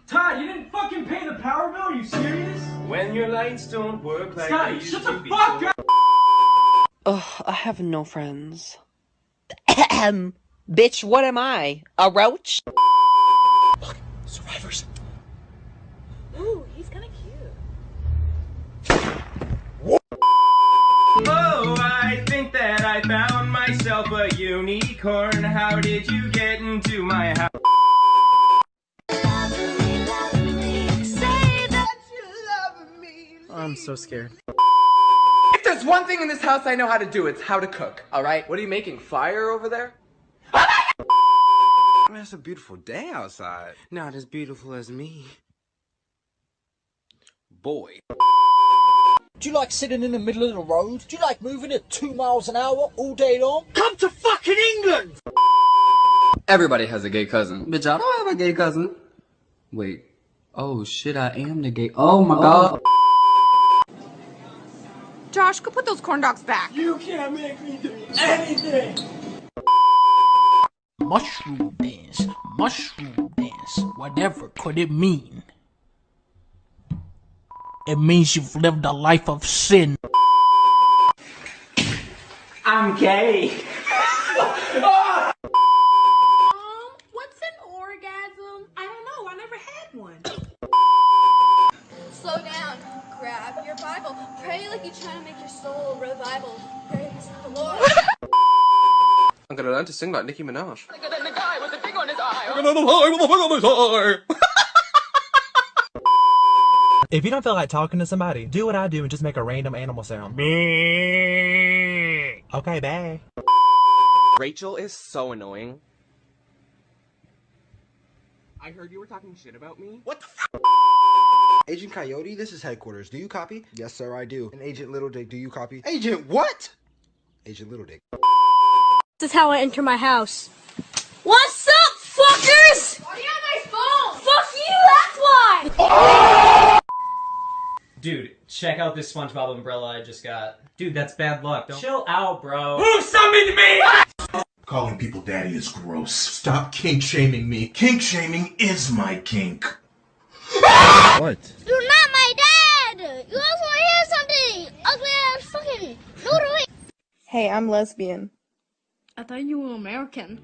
Todd, you didn't fucking pay the power bill? Are you serious? When your lights don't work like Scotty, they used shut to the be. fuck up! Ugh, I have no friends. Bitch, what am I? A roach? Survivors. Ooh, he's kinda cute. Oh, I think that I found myself a unicorn. How did you get into my house? I'm so scared. If there's one thing in this house I know how to do, it's how to cook, alright? What are you making, fire over there? Man, it's a beautiful day outside. Not as beautiful as me. Boy. Do you like sitting in the middle of the road? Do you like moving at 2 miles an hour all day long? Come to fucking England! Everybody has a gay cousin. Bitch, I don't have a gay cousin. Wait. Oh shit, I am the gay. Oh my god. Josh, go put those corn dogs back. You can't make me do anything! Mushroom dance, whatever could it mean? It means you've lived a life of sin. I'm gay. What's an orgasm? I don't know, I never had one. Slow down, grab your Bible, pray like you're trying to make your soul revival. Praise the Lord. I'm gonna learn to sing like Nicki Minaj. If you don't feel like talking to somebody, do what I do and just make a random animal sound. Okay, bye. Rachel is so annoying. I heard you were talking shit about me. What the f? Agent Coyote, this is headquarters. Do you copy? Yes, sir, I do. And Agent Little Dick, do you copy? Agent what? Agent Little Dick. This is how I enter my house. What's up, fuckers? Why are you on my phone? Fuck you, that's why! Dude, check out this SpongeBob umbrella I just got. Dude, that's bad luck. Don't chill out, bro. Who summoned me? Calling people daddy is gross. Stop kink shaming me. Kink shaming is my kink. What? You're not my dad! You also want to hear something! Ugly ass fucking noodle. Hey, I'm lesbian. I thought you were American.